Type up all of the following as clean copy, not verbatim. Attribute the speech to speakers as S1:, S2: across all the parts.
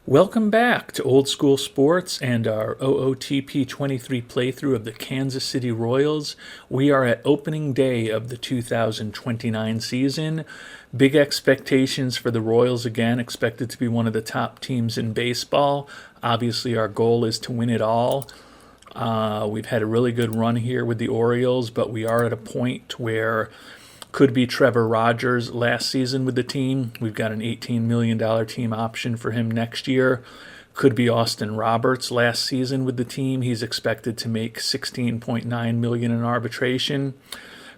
S1: Welcome back to Old School Sports and our OOTP 23 playthrough of the Kansas City Royals. We are at opening day of the 2029 season. Big expectations for the Royals again, expected to be one of the top teams in baseball. Obviously, our goal is to win it all. We've had a really good run here with the Orioles, but we are at a point where could be Trevor Rogers last season with the team. We've got an $18 million team option for him next year. Could be Austin Roberts last season with the team. He's expected to make $16.9 million in arbitration.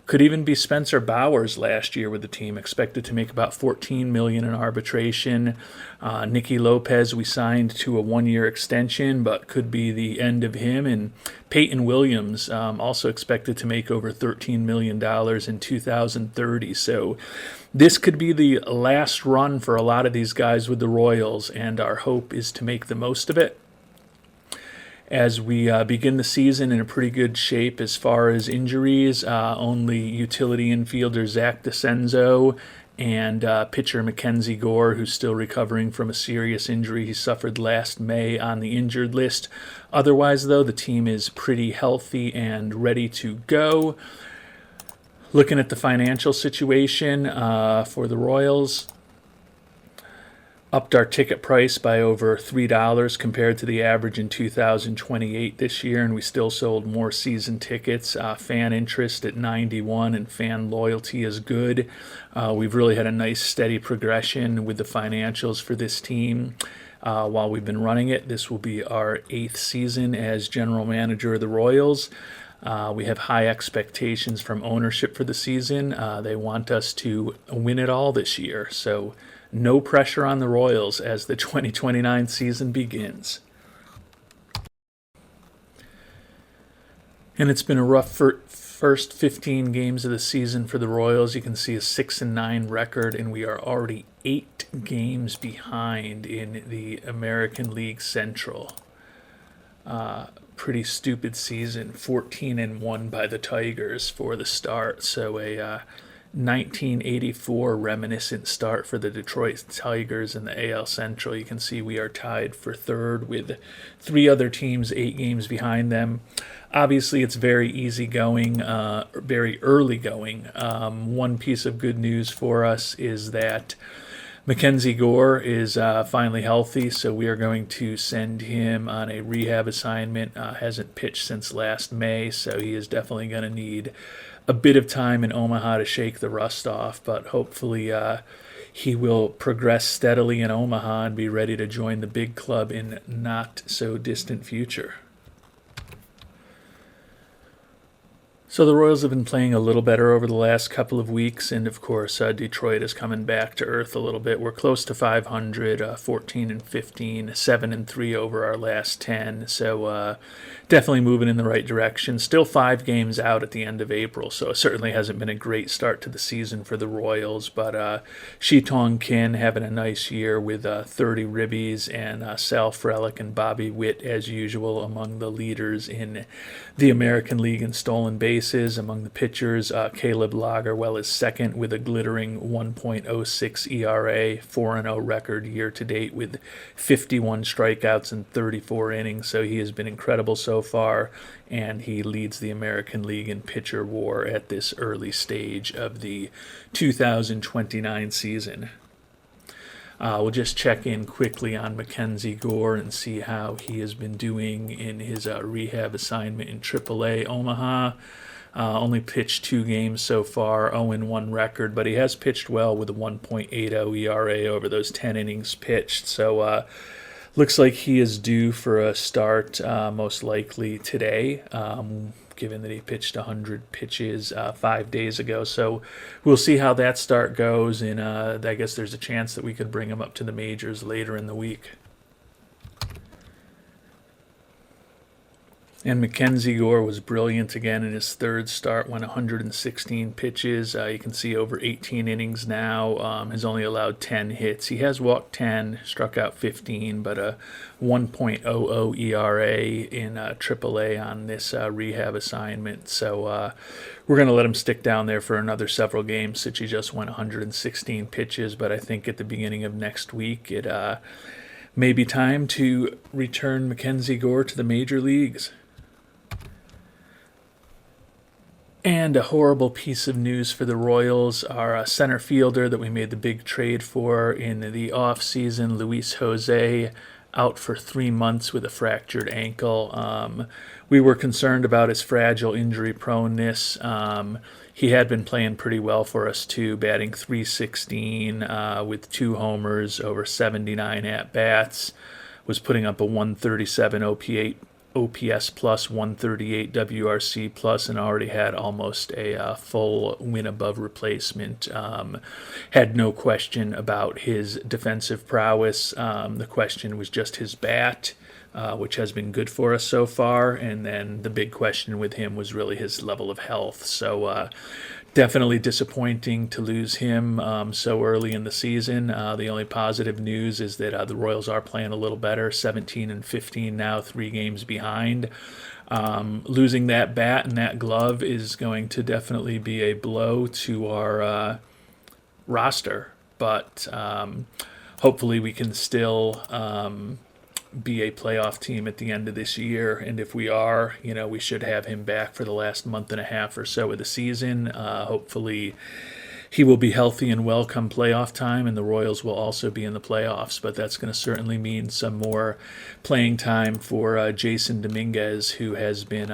S1: Could even be Spencer Bowers last year with the team, expected to make about $14 million in arbitration. Nicky Lopez we signed to a one-year extension, but could be the end of him. And Peyton Williams also expected to make over $13 million in 2030. So this could be the last run for a lot of these guys with the Royals, and our hope is to make the most of it as we begin the season in a pretty good shape as far as injuries. Only utility infielder Zach Disenzo and pitcher Mackenzie Gore, who's still recovering from a serious injury he suffered last May, on the injured list. Otherwise, though, the team is pretty healthy and ready to go. Looking at the financial situation for the Royals, upped our ticket price by over $3 compared to the average in 2028 this year, and we still sold more season tickets. Fan interest at 91 and fan loyalty is good. We've really had a nice steady progression with the financials for this team. While we've been running it, this will be our 8th season as general manager of the Royals. We have high expectations from ownership for the season. They want us to win it all this year, so no pressure on the Royals as the 2029 season begins. And it's been a rough first 15 games of the season for the Royals. You can see a 6-9 record, and we are already 8 games behind in the American League Central. Pretty stupid season. 14-1 by the Tigers for the start. So a 1984 reminiscent start for the Detroit Tigers in the AL Central. You can see we are tied for third with 3 other teams 8 games behind them. Obviously, it's very easy going, very early going. One piece of good news for us is that Mackenzie Gore is finally healthy, so we are going to send him on a rehab assignment. Hasn't pitched since last May, so he is definitely going to need a bit of time in Omaha to shake the rust off, but hopefully he will progress steadily in Omaha and be ready to join the big club in not so distant future. So the Royals have been playing a little better over the last couple of weeks, and of course Detroit is coming back to earth a little bit. We're close to 500, 14-15, 7-3 over our last 10, so definitely moving in the right direction. Still 5 games out at the end of April, so it certainly hasn't been a great start to the season for the Royals, but Shi-Tong Kim having a nice year with 30 ribbies, and Sal Frelick and Bobby Witt, as usual, among the leaders in the American League in stolen bases. Among the pitchers, Caleb Lagerwell is second with a glittering 1.06 ERA, 4-0 record year-to-date with 51 strikeouts in 34 innings, so he has been incredible so far, and he leads the American League in pitcher war at this early stage of the 2029 season. We'll just check in quickly on Mackenzie Gore and see how he has been doing in his rehab assignment in AAA Omaha. Only pitched 2 games so far, 0-1 record, but he has pitched well with a 1.80 ERA over those 10 innings pitched. So looks like he is due for a start most likely today, given that he pitched 100 pitches 5 days ago. So we'll see how that start goes, and I guess there's a chance that we could bring him up to the majors later in the week. And Mackenzie Gore was brilliant again in his third start, went 116 pitches. You can see over 18 innings now, has only allowed 10 hits. He has walked 10, struck out 15, but a 1.00 ERA in AAA on this rehab assignment. So we're going to let him stick down there for another several games since he just went 116 pitches, but I think at the beginning of next week it maybe time to return Mackenzie Gore to the major leagues. And a horrible piece of news for the Royals. Our center fielder that we made the big trade for in the offseason, Luis Jose, out for 3 months with a fractured ankle. We were concerned about his fragile injury proneness. He had been playing pretty well for us too, batting .316 with 2 homers over 79 at-bats, was putting up a 137 OPS plus, 138 WRC plus, and already had almost a full win above replacement. Had no question about his defensive prowess. The question was just his bat, which has been good for us so far. And then the big question with him was really his level of health. So definitely disappointing to lose him so early in the season. The only positive news is that the Royals are playing a little better, 17-15 now, 3 games behind. Losing that bat and that glove is going to definitely be a blow to our roster, but hopefully we can still be a playoff team at the end of this year. And if we are, we should have him back for the last month and a half or so of the season. Hopefully he will be healthy and well come playoff time, and the Royals will also be in the playoffs. But that's going to certainly mean some more playing time for Jason Dominguez, who has been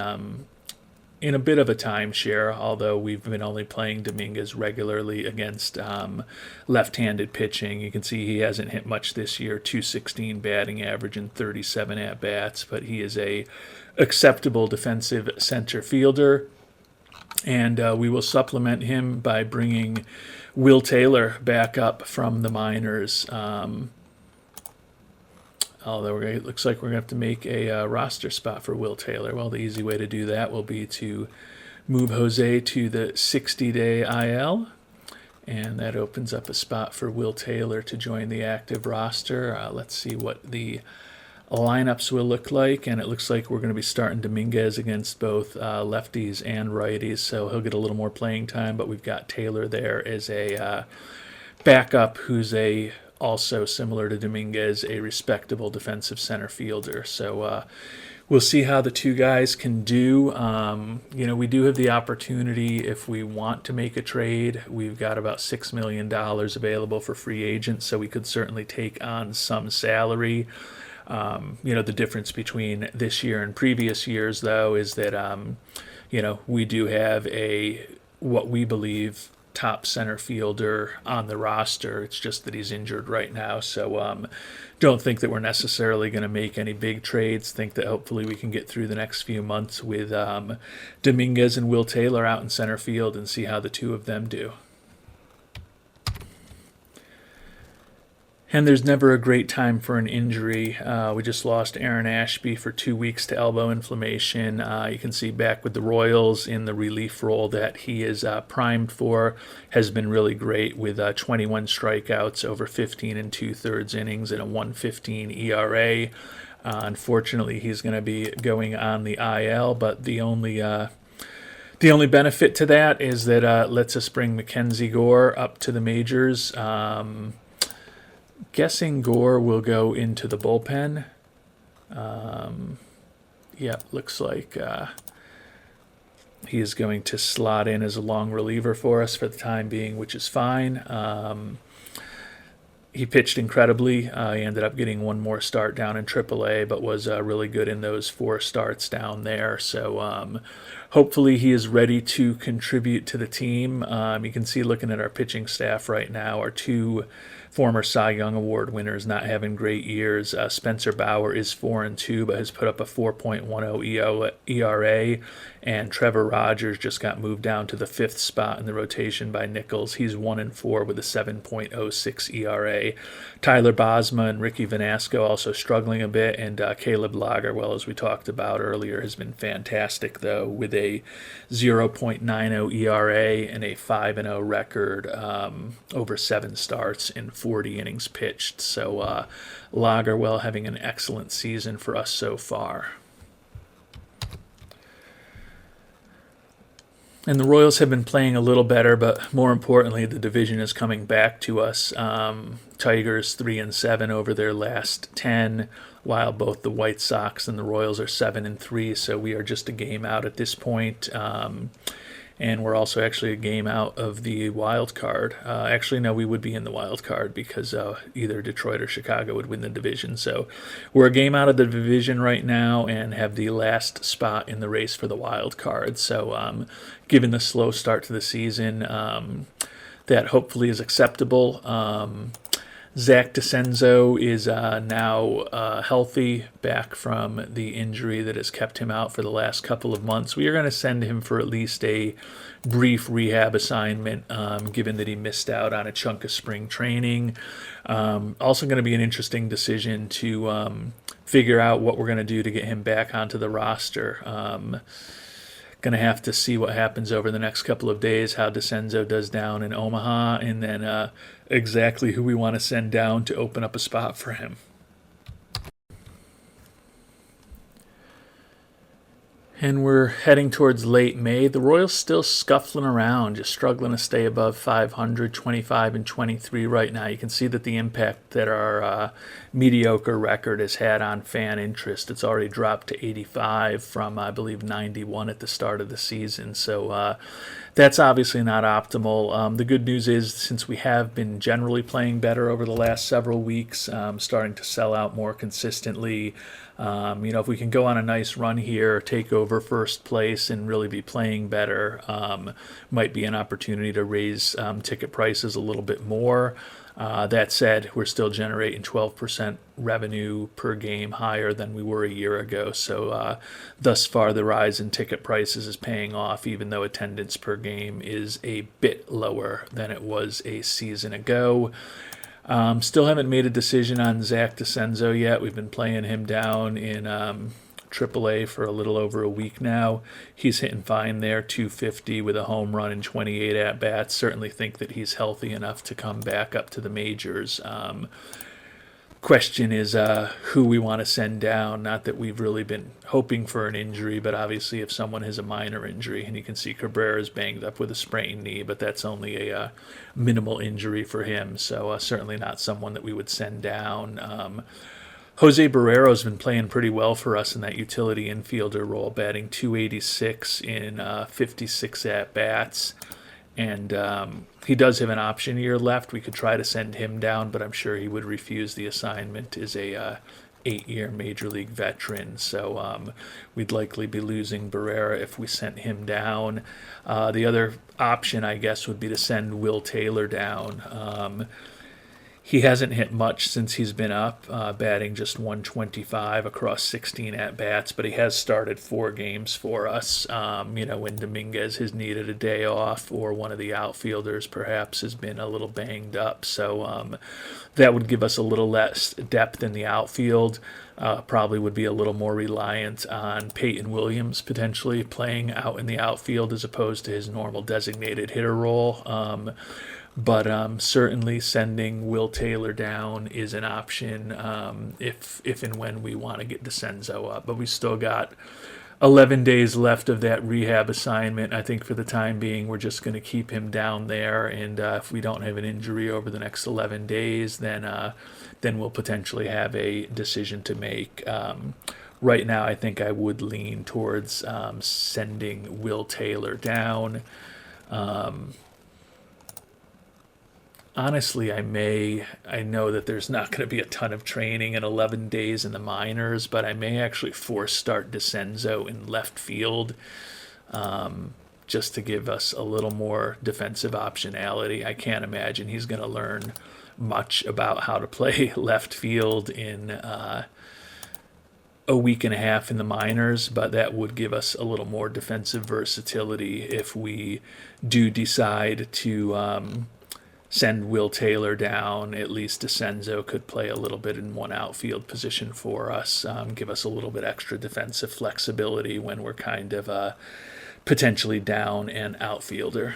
S1: in a bit of a timeshare, although we've been only playing Dominguez regularly against left-handed pitching. You can see he hasn't hit much this year, .216 batting average and 37 at-bats, but he is a acceptable defensive center fielder. And we will supplement him by bringing Will Taylor back up from the minors. Although it looks like we're going to have to make a roster spot for Will Taylor. Well, the easy way to do that will be to move Jose to the 60-day IL, and that opens up a spot for Will Taylor to join the active roster. Let's see what the lineups will look like, and it looks like we're going to be starting Dominguez against both lefties and righties, so he'll get a little more playing time, but we've got Taylor there as a backup who's also similar to Dominguez, a respectable defensive center fielder. So we'll see how the two guys can do. We do have the opportunity if we want to make a trade. We've got about $6 million available for free agents, so we could certainly take on some salary. The difference between this year and previous years, though, is that, we do have what we believe top center fielder on the roster. It's just that he's injured right now, so don't think that we're necessarily going to make any big trades. Think that hopefully we can get through the next few months with Dominguez and Will Taylor out in center field and see how the two of them do. And there's never a great time for an injury. We just lost Aaron Ashby for 2 weeks to elbow inflammation. You can see back with the Royals in the relief role that he is primed for. Has been really great with 21 strikeouts over 15 2/3 innings and a 1.15 ERA. Unfortunately, he's going to be going on the IL, but the only benefit to that is that it lets us bring Mackenzie Gore up to the majors. Guessing Gore will go into the bullpen. Looks like he is going to slot in as a long reliever for us for the time being, which is fine. He pitched incredibly. He ended up getting one more start down in AAA, but was really good in those 4 starts down there. So hopefully he is ready to contribute to the team. You can see looking at our pitching staff right now, our 2 former Cy Young Award winners not having great years. Spencer Bauer is 4-2, but has put up a 4.10 ERA. And Trevor Rogers just got moved down to the 5th spot in the rotation by Nichols. He's 1-4 with a 7.06 ERA. Tyler Bosma and Ricky Vanasco also struggling a bit, and Caleb Lagerwell, as we talked about earlier, has been fantastic, though, with a 0.90 ERA and a 5-0 record over 7 starts in 40 innings pitched. So Lagerwell having an excellent season for us so far. And the Royals have been playing a little better, but more importantly, the division is coming back to us. Tigers 3-7 over their last 10, while both the White Sox and the Royals are 7-3. So we are just a game out at this point. And we're also actually a game out of the wild card. Actually, no, we would be in the wild card because either Detroit or Chicago would win the division. So we're a game out of the division right now and have the last spot in the race for the wild card. So given the slow start to the season, that hopefully is acceptable. Zach Disenzo is now healthy, back from the injury that has kept him out for the last couple of months. We are going to send him for at least a brief rehab assignment, given that he missed out on a chunk of spring training. Also going to be an interesting decision to figure out what we're going to do to get him back onto the roster. Going to have to see what happens over the next couple of days, how Disenzo does down in Omaha, and then exactly who we want to send down to open up a spot for him. And we're heading towards late May. The Royals still scuffling around, just struggling to stay above 500, 25-23 right now. You can see that the impact that our mediocre record has had on fan interest. It's already dropped to 85 from, I believe, 91 at the start of the season. So that's obviously not optimal. The good news is, since we have been generally playing better over the last several weeks, starting to sell out more consistently, if we can go on a nice run here, take over first place, and really be playing better, might be an opportunity to raise ticket prices a little bit more. That said, we're still generating 12% revenue per game higher than we were a year ago. So thus far, the rise in ticket prices is paying off, even though attendance per game is a bit lower than it was a season ago. Still haven't made a decision on Zach Disenzo yet. We've been playing him down in AAA for a little over a week now. He's hitting fine there, 250 with a home run and 28 at-bats. Certainly think that he's healthy enough to come back up to the majors. Question is who we want to send down. Not that we've really been hoping for an injury, but obviously if someone has a minor injury, and you can see Cabrera's banged up with a sprained knee, but that's only a minimal injury for him, so certainly not someone that we would send down. Jose Barrero's been playing pretty well for us in that utility infielder role, batting .286 in 56 at-bats. And he does have an option year left. We could try to send him down, but I'm sure he would refuse the assignment. Is a 8-year Major League veteran, so we'd likely be losing Barrero if we sent him down. The other option, I guess, would be to send Will Taylor down. He hasn't hit much since he's been up, batting just 125 across 16 at-bats, but he has started 4 games for us. When Dominguez has needed a day off, or one of the outfielders perhaps has been a little banged up. So that would give us a little less depth in the outfield. Probably would be a little more reliant on Peyton Williams potentially playing out in the outfield as opposed to his normal designated hitter role. But certainly sending Will Taylor down is an option if and when we want to get Disenzo up. But we still got 11 days left of that rehab assignment. I think for the time being, we're just going to keep him down there. And if we don't have an injury over the next 11 days, then we'll potentially have a decision to make. Right now, I think I would lean towards sending Will Taylor down. Honestly, I know that there's not going to be a ton of training in 11 days in the minors, but I may actually force start Disenzo in left field just to give us a little more defensive optionality. I can't imagine he's going to learn much about how to play left field in a week and a half in the minors, but that would give us a little more defensive versatility if we do decide to send Will Taylor down. At least Disenzo could play a little bit in one outfield position for us, give us a little bit extra defensive flexibility when we're kind of potentially down an outfielder.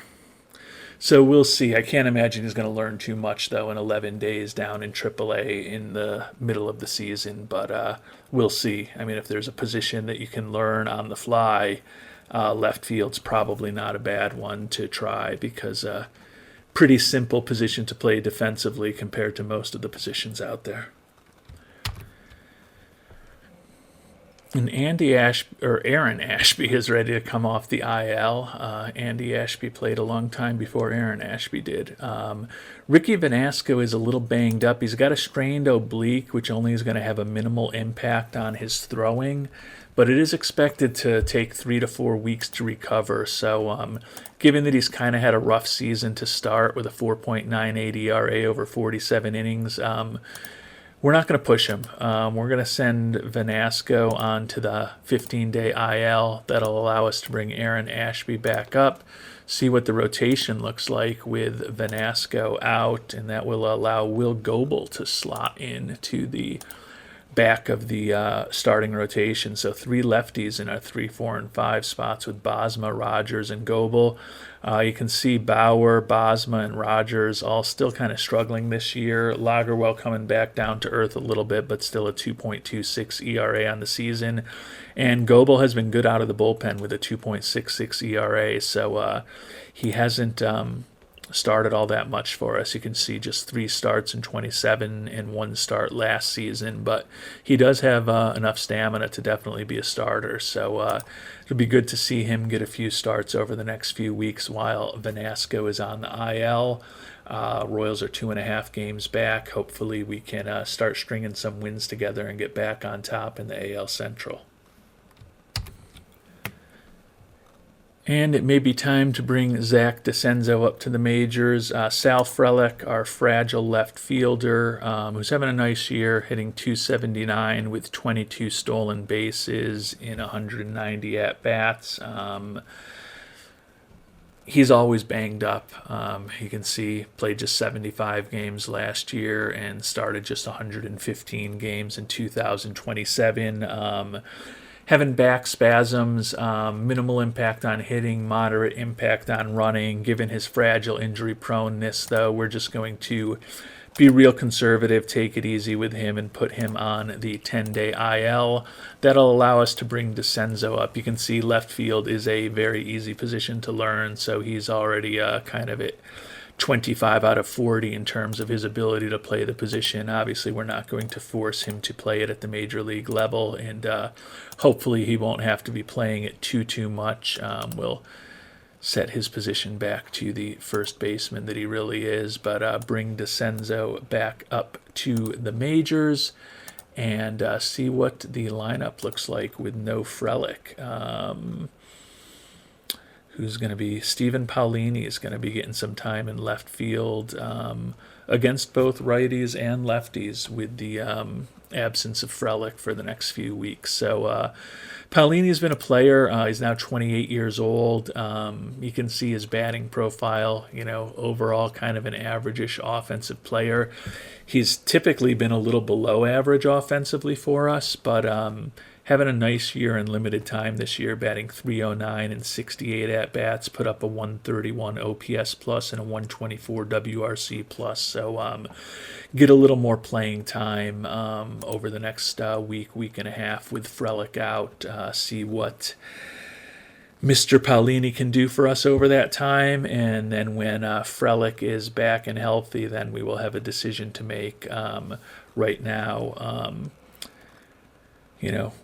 S1: So we'll see. I can't imagine he's going to learn too much, though, in 11 days down in AAA in the middle of the season, but we'll see. I mean, if there's a position that you can learn on the fly, left field's probably not a bad one to try because pretty simple position to play defensively compared to most of the positions out there. And Aaron Ashby is ready to come off the IL. Andy Ashby played a long time before Aaron Ashby did. Ricky Vanasco is a little banged up. He's got a strained oblique, which only is going to have a minimal impact on his throwing, but it is expected to take 3 to 4 weeks to recover. So given that he's kind of had a rough season to start with a 4.98 ERA over 47 innings, we're not going to push him. We're going to send Vanasco on to the 15-day IL. That'll allow us to bring Aaron Ashby back up, see what the rotation looks like with Vanasco out, and that will allow Will Goebel to slot in to the back of the starting rotation. So 3 lefties in our 3, 4, and 5 spots with Bosma, Rogers, and Goebel. You can see Bauer, Bosma, and Rogers all still kind of struggling this year. Lagerwell coming back down to earth a little bit, but still a 2.26 ERA on the season. And Goebel has been good out of the bullpen with a 2.66 ERA, so he hasn't started all that much for us. You can see just 3 starts in 27 and 1 start last season, but he does have enough stamina to definitely be a starter. So it'll be good to see him get a few starts over the next few weeks while Vanasco is on the IL. Royals are 2.5 games back. Hopefully we can start stringing some wins together and get back on top in the AL Central. And it may be time to bring Zach Disenzo up to the majors. Sal Frelick, our fragile left fielder, who's having a nice year, hitting .279 with 22 stolen bases in 190 at-bats. He's always banged up. You can see played just 75 games last year and started just 115 games in 2027. Having back spasms, minimal impact on hitting, moderate impact on running. Given his fragile injury proneness, though, we're just going to be real conservative, take it easy with him, and put him on the 10-day IL. That'll allow us to bring Disenzo up. You can see left field is a very easy position to learn, so he's already kind of at 25 out of 40 in terms of his ability to play the position. Obviously, we're not going to force him to play it at the major league level, and hopefully he won't have to be playing it too much. We'll set his position back to the first baseman that he really is, but bring Disenzo back up to the majors and see what the lineup looks like with no Frelick. Who's going to be Stephen Paulini is going to be getting some time in left field against both righties and lefties with the absence of Frelick for the next few weeks. So Paulini's been a player. He's now 28 years old. You can see his batting profile, overall kind of an average-ish offensive player. He's typically been a little below average offensively for us, but having a nice year in limited time this year, batting .309 and 68 at-bats, put up a 131 OPS plus and a 124 WRC plus. So get a little more playing time over the next week and a half with Frelick out, see what Mr. Paulini can do for us over that time, and then when Frelick is back and healthy, then we will have a decision to make. Right now,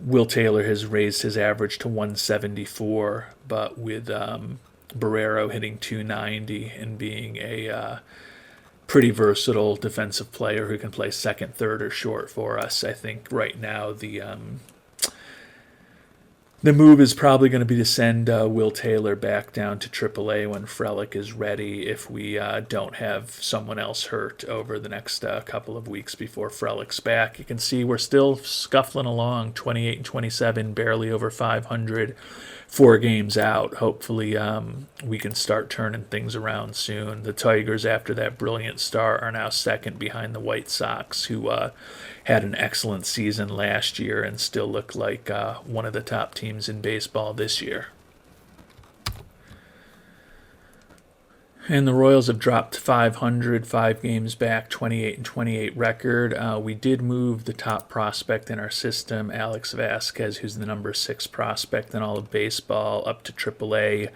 S1: Will Taylor has raised his average to 174, but with Barrero hitting 290 and being a pretty versatile defensive player who can play second, third, or short for us, I think right now the move is probably going to be to send Will Taylor back down to AAA when Frelick is ready if we don't have someone else hurt over the next couple of weeks before Frelick's back. You can see we're still scuffling along, 28 and 27, barely over 500, 4 games out. Hopefully we can start turning things around soon. The Tigers, after that brilliant start, are now second behind the White Sox, who had an excellent season last year and still look like one of the top teams in baseball this year. And the Royals have dropped 500, 5 games back, 28-28 record. We did move the top prospect in our system, Alex Vasquez, who's the number 6 prospect in all of baseball, up to AAA.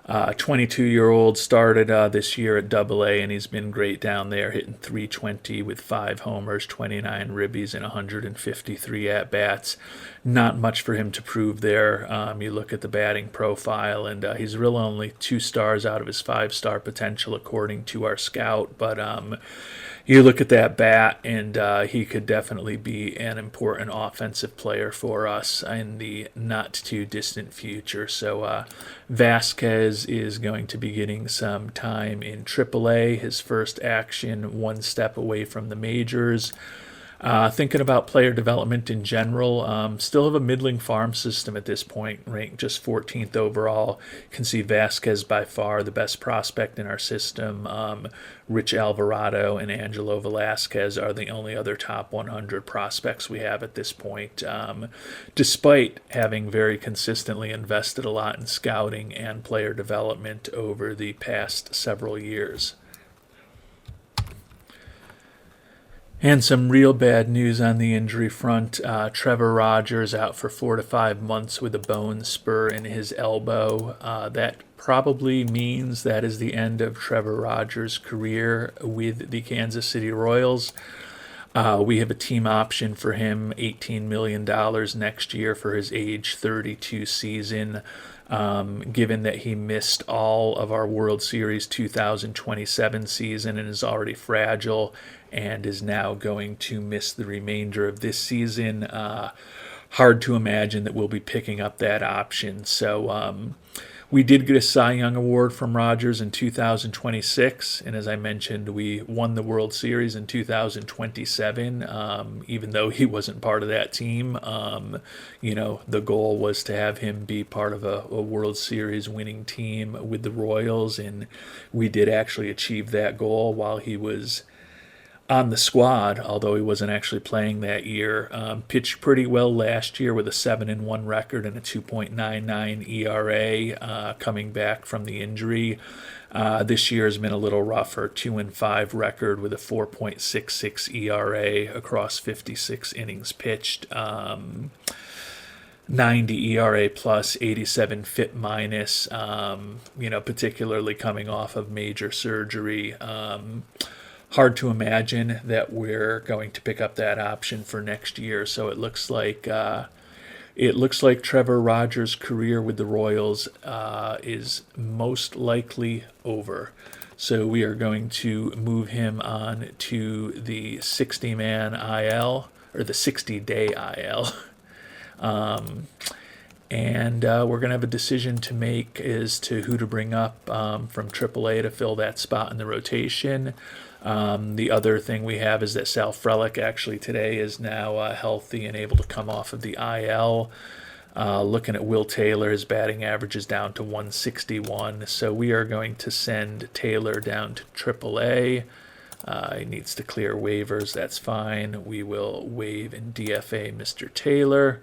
S1: 22-year-old started this year at AA, and he's been great down there, hitting .320 with 5 homers, 29 ribbies, and 153 at-bats. Not much for him to prove there. You look at the batting profile, and he's really only 2 stars out of his 5-star potential, according to our scout. But you look at that bat, and he could definitely be an important offensive player for us in the not-too-distant future. So Vasquez is going to be getting some time in AAA, his first action one step away from the majors. Thinking about player development in general, still have a middling farm system at this point, ranked just 14th overall. You can see Vasquez by far the best prospect in our system. Rich Alvarado and Angelo Velasquez are the only other top 100 prospects we have at this point, despite having very consistently invested a lot in scouting and player development over the past several years. And some real bad news on the injury front. Trevor Rogers out for 4 to 5 months with a bone spur in his elbow. That probably means that is the end of Trevor Rogers' career with the Kansas City Royals. We have a team option for him, $18 million next year for his age 32 season. Given that he missed all of our World Series 2027 season and is already fragile and is now going to miss the remainder of this season, hard to imagine that we'll be picking up that option. So we did get a Cy Young Award from Rogers in 2026, and as I mentioned, we won the World Series in 2027, even though he wasn't part of that team. The goal was to have him be part of a World Series winning team with the Royals, and we did actually achieve that goal while he was on the squad, although he wasn't actually playing that year. Pitched pretty well last year with a 7-1 record and a 2.99 ERA, coming back from the injury. This year has been a little rougher, 2-5 record with a 4.66 ERA across 56 innings pitched. 90 ERA plus, 87 FIP minus, particularly coming off of major surgery. Hard to imagine that we're going to pick up that option for next year. So it looks like Trevor Rogers' career with the Royals is most likely over. So we are going to move him on to the 60-man IL, or the 60-day IL. And we're going to have a decision to make as to who to bring up from AAA to fill that spot in the rotation. The other thing we have is that Sal Frelick actually today is now healthy and able to come off of the IL. Looking at Will Taylor, his batting average is down to 161. So we are going to send Taylor down to AAA. He needs to clear waivers. That's fine. We will waive and DFA Mr. Taylor.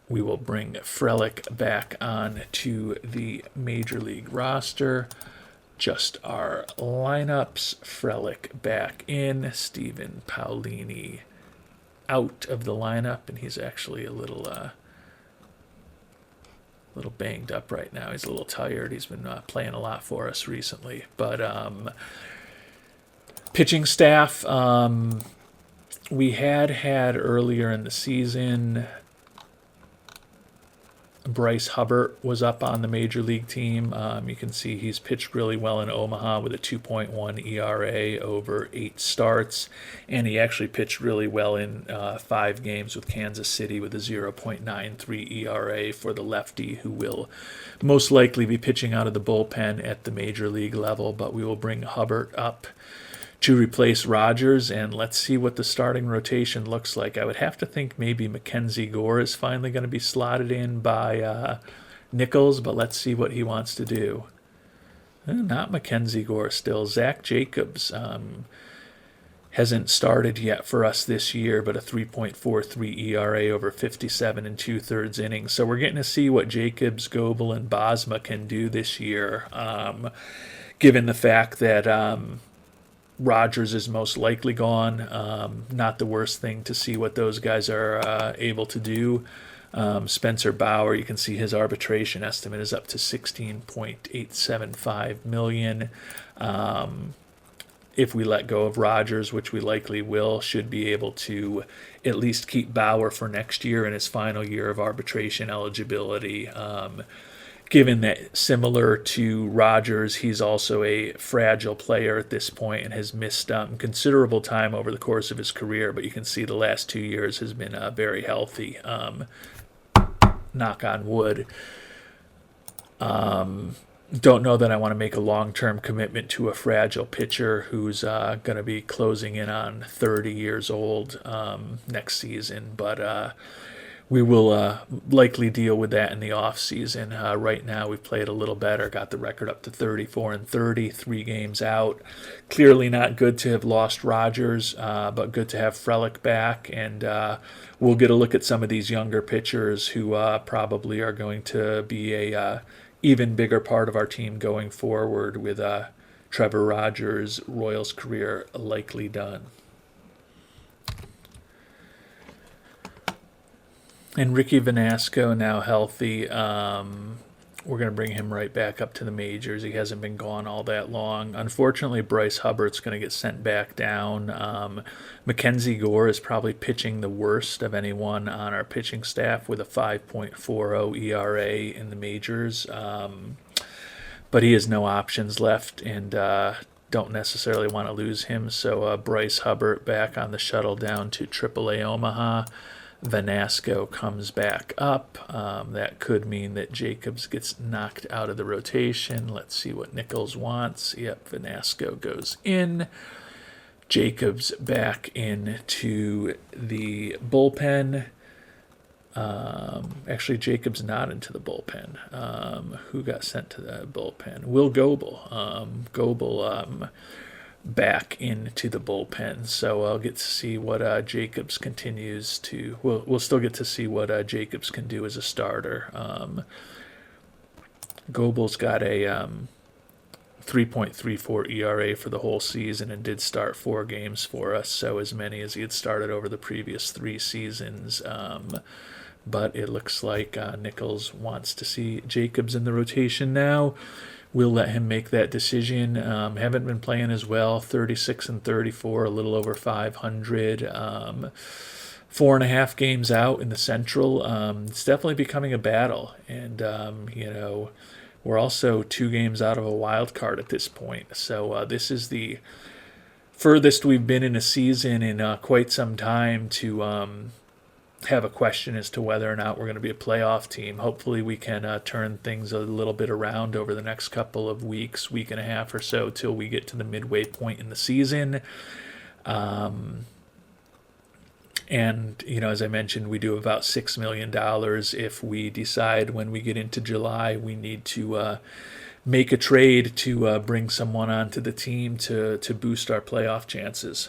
S1: We will bring Frelick back on to the Major League roster. Just our lineups. Frelick back in. Stephen Paolini out of the lineup, and he's actually a little banged up right now. He's a little tired. He's been playing a lot for us recently. But pitching staff, we had earlier in the season, Bryce Hubbard was up on the Major League team. You can see he's pitched really well in Omaha with a 2.1 ERA over 8 starts, and he actually pitched really well in 5 games with Kansas City with a 0.93 ERA for the lefty, who will most likely be pitching out of the bullpen at the Major League level, but we will bring Hubbard up to replace Rogers, and let's see what the starting rotation looks like. I would have to think maybe Mackenzie Gore is finally going to be slotted in by Nichols, but let's see what he wants to do. Not Mackenzie Gore still. Zach Jacobs hasn't started yet for us this year, but a 3.43 ERA over 57 2/3 innings. So we're getting to see what Jacobs, Goebel, and Bosma can do this year. given the fact that Rogers is most likely gone. Not the worst thing to see what those guys are able to do. Spencer Bauer, you can see his arbitration estimate is up to $16.875 million. If we let go of Rogers, which we likely will, should be able to at least keep Bauer for next year in his final year of arbitration eligibility. Given that, similar to Rogers, he's also a fragile player at this point and has missed considerable time over the course of his career, but you can see the last 2 years has been very healthy. Knock on wood. Don't know that I want to make a long-term commitment to a fragile pitcher who's going to be closing in on 30 years old next season, but we will likely deal with that in the off season. Right now, we've played a little better, got the record up to 34-30, 3 games out. Clearly not good to have lost Rogers, but good to have Frelick back, and we'll get a look at some of these younger pitchers who probably are going to be a even bigger part of our team going forward, with Trevor Rogers' Royals career likely done. And Ricky Vanasco now healthy. We're going to bring him right back up to the majors. He hasn't been gone all that long. Unfortunately, Bryce Hubbard's going to get sent back down. Mackenzie Gore is probably pitching the worst of anyone on our pitching staff with a 5.40 ERA in the majors. But he has no options left, and don't necessarily want to lose him. So Bryce Hubbard back on the shuttle down to AAA Omaha. Vanasco comes back up. That could mean that Jacobs gets knocked out of the rotation. Let's see what Nichols wants. Yep, Vanasco goes in. Jacobs back into the bullpen. Actually, Jacobs not into the bullpen. Who got sent to the bullpen? Will Goebel. Goebel back into the bullpen, so I'll get to see what Jacobs continues to. We'll still get to see what Jacobs can do as a starter. Goebel's got a 3.34 ERA for the whole season and did start 4 games for us, so as many as he had started over the previous 3 seasons. But it looks like Nichols wants to see Jacobs in the rotation now. We'll let him make that decision. Haven't been playing as well. 36-34, a little over 500. 4.5 games out in the Central. It's definitely becoming a battle, and we're also 2 games out of a wild card at this point. So this is the furthest we've been in a season in quite some time to have a question as to whether or not we're going to be a playoff team. Hopefully we can turn things a little bit around over the next couple of weeks, week and a half or so, till we get to the midway point in the season. And, as I mentioned, we do about $6 million if we decide when we get into July we need to make a trade to bring someone onto the team to boost our playoff chances.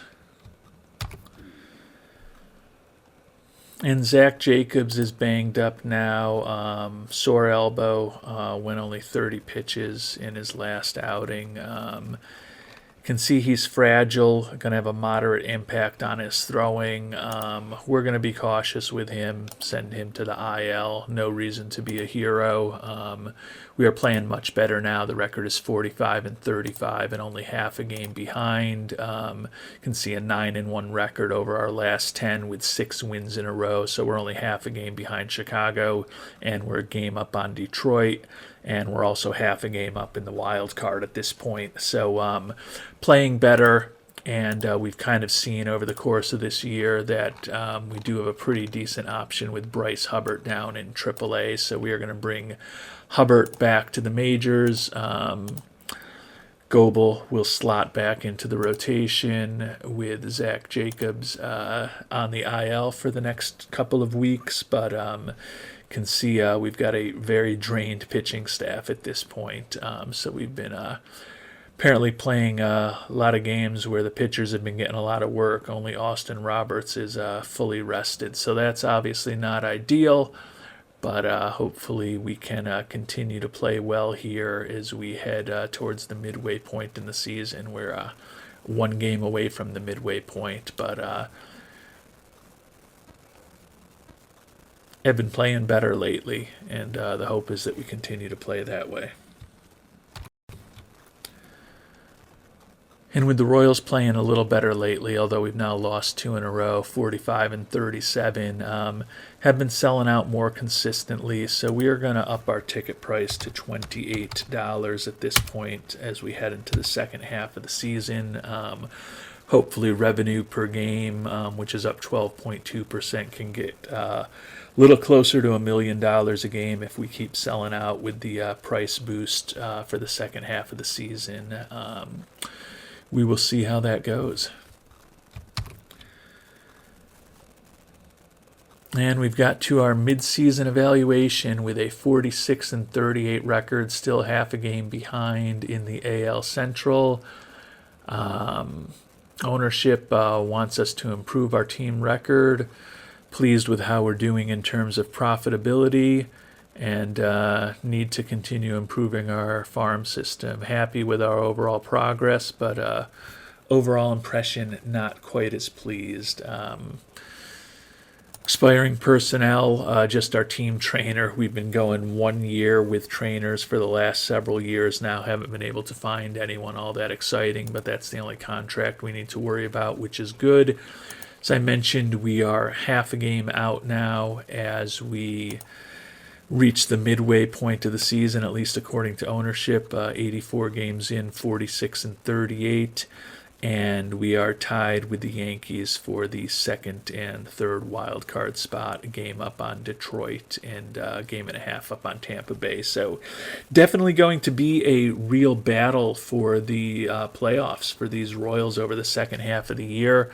S1: And Zach Jacobs is banged up now, sore elbow, went only 30 pitches in his last outing. Can see he's fragile, going to have a moderate impact on his throwing. We're going to be cautious with him, send him to the IL. No reason to be a hero. We are playing much better now. The record is 45-35 and only half a game behind. Can see a 9-1 record over our last 10 with 6 wins in a row. So we're only half a game behind Chicago, and we're a game up on Detroit. And we're also half a game up in the wild card at this point. So playing better, and we've kind of seen over the course of this year that we do have a pretty decent option with Bryce Hubbard down in AAA. So we are going to bring Hubbard back to the majors. Goebel will slot back into the rotation with Zach Jacobs on the IL for the next couple of weeks, but can see we've got a very drained pitching staff at this point. So we've been apparently playing a lot of games where the pitchers have been getting a lot of work. Only Austin Roberts is fully rested. So that's obviously not ideal. But hopefully we can continue to play well here as we head towards the midway point in the season. We're one game away from the midway point, but have been playing better lately, and the hope is that we continue to play that way. And with the Royals playing a little better lately, although we've now lost 2 in a row, 45 and 37, have been selling out more consistently. So we are going to up our ticket price to $28 at this point as we head into the second half of the season. Hopefully revenue per game, which is up 12.2%, can get a little closer to $1 million a game if we keep selling out with the price boost for the second half of the season. We will see how that goes. And we've got to our midseason evaluation with a 46 and 38 record, still half a game behind in the AL Central. Ownership wants us to improve our team record. Pleased with how we're doing in terms of profitability, and need to continue improving our farm system. Happy with our overall progress, but overall impression not quite as pleased. Expiring personnel, just our team trainer. We've been going 1 year with trainers for the last several years now. Haven't been able to find anyone all that exciting, but that's the only contract we need to worry about, which is good. As I mentioned, we are half a game out now as we reach the midway point of the season, at least according to ownership. 84 games in, 46 and 38, and we are tied with the Yankees for the second and third wild card spot. A game up on Detroit and a game and a half up on Tampa Bay. So definitely going to be a real battle for the playoffs for these Royals over the second half of the year.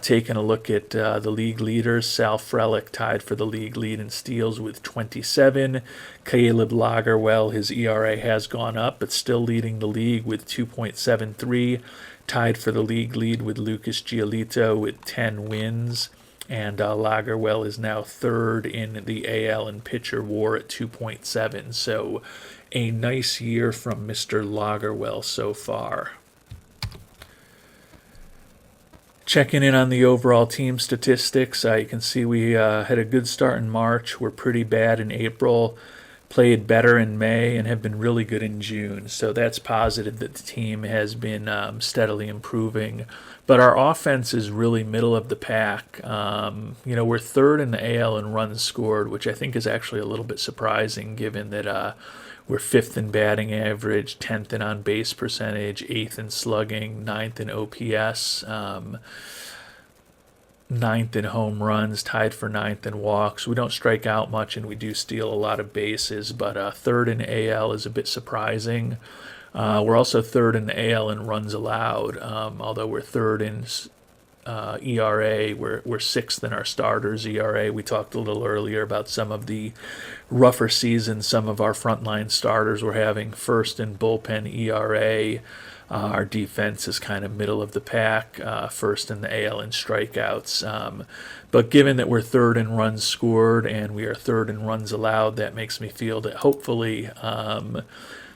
S1: Taking a look at the league leaders, Sal Frelick tied for the league lead in steals with 27. Caleb Lagerwell, his ERA has gone up, but still leading the league with 2.73. Tied for the league lead with Lucas Giolito with 10 wins. And Lagerwell is now third in the AL in pitcher WAR at 2.7. So a nice year from Mr. Lagerwell so far. Checking in on the overall team statistics, you can see we had a good start in March. We're pretty bad in April, played better in May, and have been really good in June. So that's positive that the team has been steadily improving. But our offense is really middle of the pack. We're third in the AL in runs scored, which I think is actually a little bit surprising given that we're fifth in batting average, 10th in on-base percentage, 8th in slugging, 9th in OPS, 9th in home runs, tied for 9th in walks. We don't strike out much, and we do steal a lot of bases, but third in AL is a bit surprising. We're also third in the AL in runs allowed, although we're third in ERA. We're sixth in our starters ERA. We talked a little earlier about some of the rougher seasons some of our frontline starters were having. First in bullpen ERA. Our defense is kind of middle of the pack, first in the AL in strikeouts. But given that we're third in runs scored and we are third in runs allowed, that makes me feel that hopefully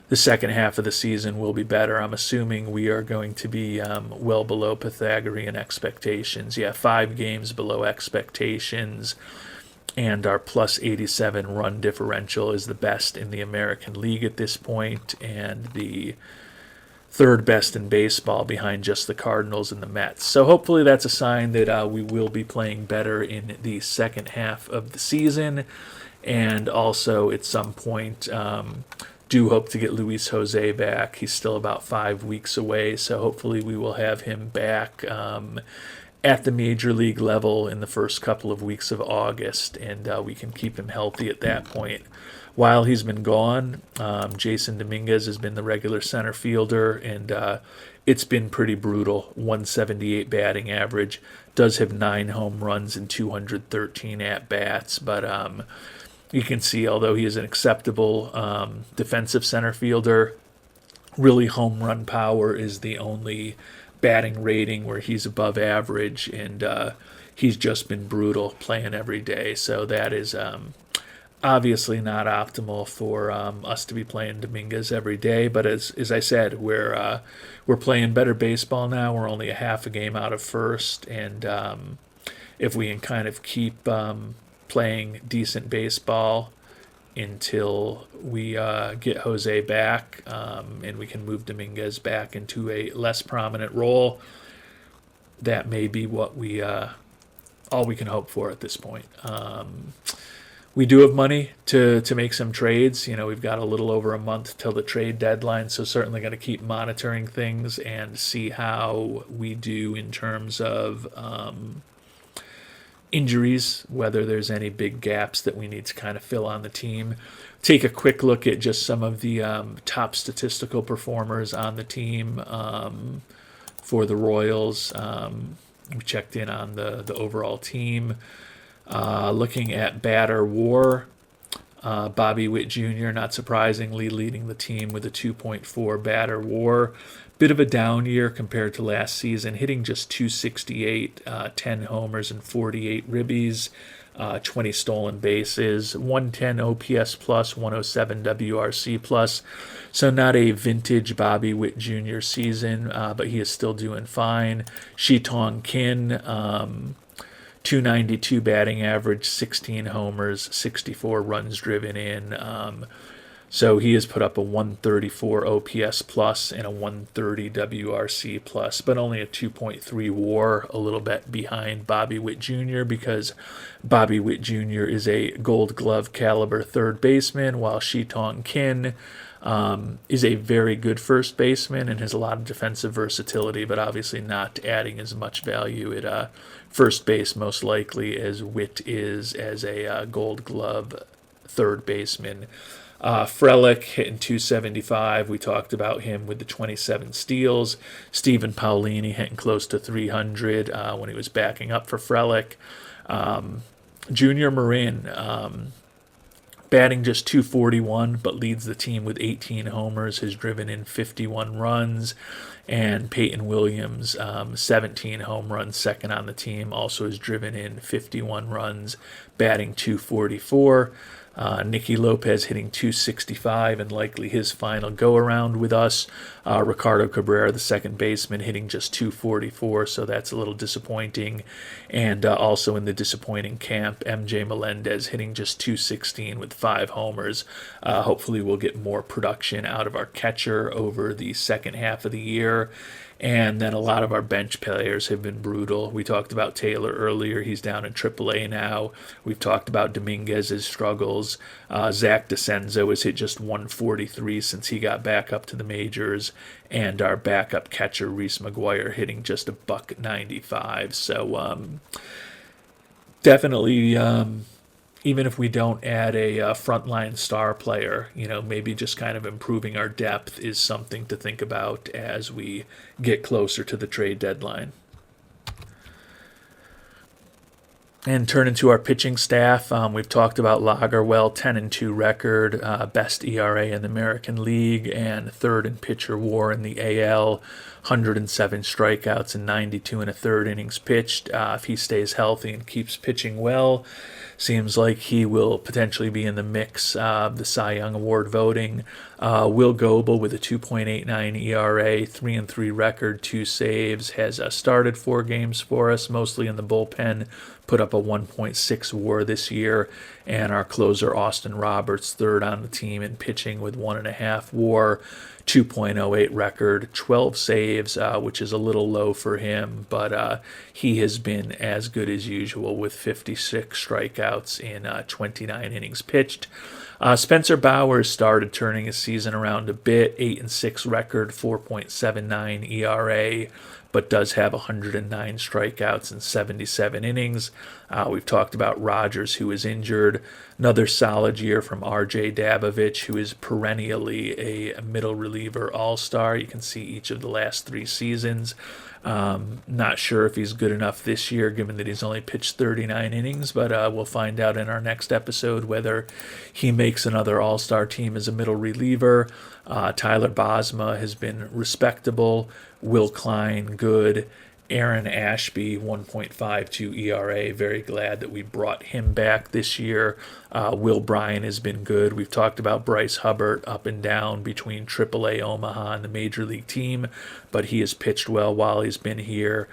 S1: the second half of the season will be better. I'm assuming we are going to be well below Pythagorean expectations. 5 games below expectations, and our plus 87 run differential is the best in the American League at this point, and the third best in baseball behind just the Cardinals and the Mets. So hopefully that's a sign that we will be playing better in the second half of the season, and also at some point do hope to get Luis Jose back. He's still about 5 weeks away, so hopefully we will have him back at the major league level in the first couple of weeks of August, and we can keep him healthy at that point. While he's been gone, Jason Dominguez has been the regular center fielder, and it's been pretty brutal. 178 batting average, does have 9 home runs and 213 at-bats, but you can see, although he is an acceptable defensive center fielder, really home run power is the only batting rating where he's above average, and he's just been brutal playing every day. So that is obviously not optimal for us to be playing Dominguez every day. But as I said, we're playing better baseball now. We're only a half a game out of first, and if we can kind of keep playing decent baseball until we get Jose back, and we can move Dominguez back into a less prominent role, that may be what we all we can hope for at this point. We do have money to make some trades. We've got a little over a month till the trade deadline, so certainly going to keep monitoring things and see how we do in terms of injuries, whether there's any big gaps that we need to kind of fill on the team. Take a quick look at just some of the top statistical performers on the team for the Royals. We checked in on the overall team. Looking at batter WAR, Bobby Witt Jr., not surprisingly, leading the team with a 2.4 batter WAR. Bit of a down year compared to last season, hitting just 268, 10 homers and 48 ribbies, 20 stolen bases, 110 OPS plus, 107 WRC plus. So not a vintage Bobby Witt Jr. season, but he is still doing fine. Shi-Tong Kin, 292 batting average, 16 homers, 64 runs driven in. So he has put up a 134 OPS plus and a 130 WRC plus, but only a 2.3 WAR, a little bit behind Bobby Witt Jr. because Bobby Witt Jr. is a Gold Glove caliber third baseman, while Shi-Tong Kin is a very good first baseman and has a lot of defensive versatility, but obviously not adding as much value at first base most likely as Witt is as a Gold Glove third baseman. Frelick hitting 275. We talked about him with the 27 steals. Stephen Paolini hitting close to 300 when he was backing up for Frelick. Junior Marin batting just 241, but leads the team with 18 homers, has driven in 51 runs. And Peyton Williams, 17 home runs, second on the team, also has driven in 51 runs, batting 244. Nicky Lopez hitting 265 and likely his final go-around with us. Ricardo Cabrera, the second baseman, hitting just 244, so that's a little disappointing. And also in the disappointing camp, MJ Melendez hitting just 216 with 5 homers. Hopefully we'll get more production out of our catcher over the second half of the year. And then a lot of our bench players have been brutal. We talked about Taylor earlier. He's down in AAA now. We've talked about Dominguez's struggles. Zach Disenzo has hit just 143 since he got back up to the majors. And our backup catcher, Reese McGuire, hitting just a $195. So definitely, even if we don't add a frontline star player, maybe just kind of improving our depth is something to think about as we get closer to the trade deadline. And turning to our pitching staff, we've talked about Lagerwell, 10-2 record, best ERA in the American League, and third in pitcher WAR in the AL, 107 strikeouts and 92 and a third innings pitched. If he stays healthy and keeps pitching well, seems like he will potentially be in the mix of the Cy Young Award voting. Will Goebel with a 2.89 ERA, 3-3 record, 2 saves, has started 4 games for us, mostly in the bullpen, put up a 1.6 WAR this year. And our closer, Austin Roberts, third on the team in pitching with 1.5 WAR, 2.08 record, 12 saves, which is a little low for him, but he has been as good as usual with 56 strikeouts in 29 innings pitched. Spencer Bowers started turning his season around a bit, 8-6 record, 4.79 ERA, but does have 109 strikeouts in 77 innings. We've talked about Rogers, who is injured. Another solid year from R.J. Dabovich, who is perennially a middle reliever all-star. You can see each of the last 3 seasons. Not sure if he's good enough this year, given that he's only pitched 39 innings, but we'll find out in our next episode whether he makes another all-star team as a middle reliever. Tyler Bosma has been respectable. Will Klein, good. Aaron Ashby, 1.52 ERA. Very glad that we brought him back this year. Will Bryan has been good. We've talked about Bryce Hubbard up and down between AAA Omaha and the Major League team, but he has pitched well while he's been here.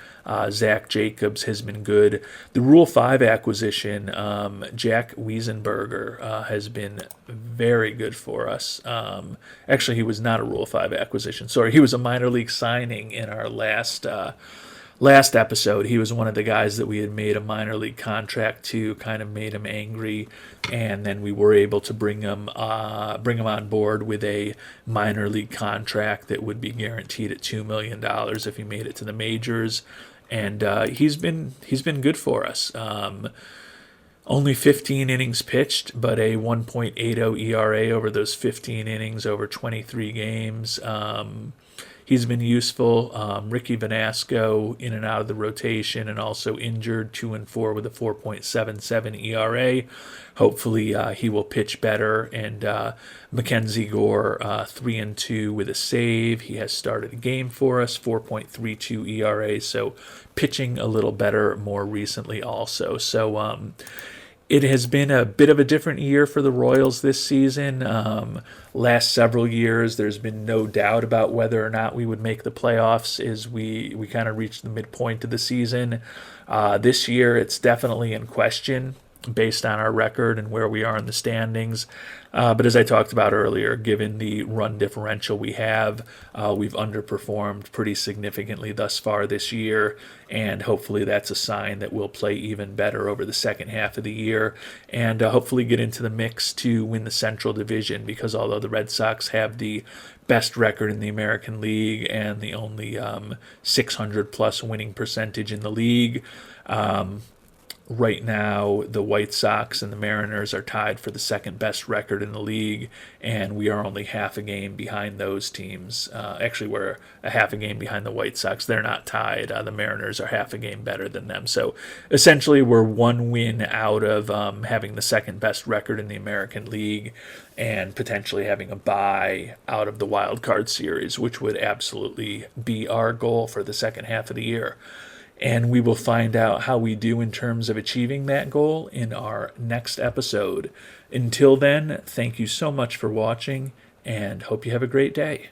S1: Zach Jacobs has been good. The Rule 5 acquisition, Jack Wiesenberger, has been very good for us. Actually, he was not a Rule 5 acquisition. Sorry, he was a minor league signing in our last episode. He was one of the guys that we had made a minor league contract to, kind of made him angry, and then we were able to bring him on board with a minor league contract that would be guaranteed at $2 million if he made it to the majors, and he's been good for us. Only 15 innings pitched, but a 1.80 ERA over those 15 innings over 23 games. He's been useful. Ricky Vanasco in and out of the rotation and also injured, 2-4 with a 4.77 ERA. Hopefully he will pitch better. And Mackenzie Gore, 3-2 with a save. He has started a game for us, 4.32 ERA. So pitching a little better more recently also. So it has been a bit of a different year for the Royals this season. Last several years, there's been no doubt about whether or not we would make the playoffs as we kind of reached the midpoint of the season. This year, it's definitely in question based on our record and where we are in the standings. But as I talked about earlier, given the run differential we have, we've underperformed pretty significantly thus far this year, and hopefully that's a sign that we'll play even better over the second half of the year and hopefully get into the mix to win the Central Division, because although the Red Sox have the best record in the American League and the only 600-plus winning percentage in the league, right now, the White Sox and the Mariners are tied for the second best record in the league, and we are only half a game behind those teams. Actually, we're a half a game behind the White Sox. They're not tied. The Mariners are half a game better than them. So essentially, we're one win out of having the second best record in the American League and potentially having a bye out of the wild card series, which would absolutely be our goal for the second half of the year. And we will find out how we do in terms of achieving that goal in our next episode. Until then, thank you so much for watching, and hope you have a great day.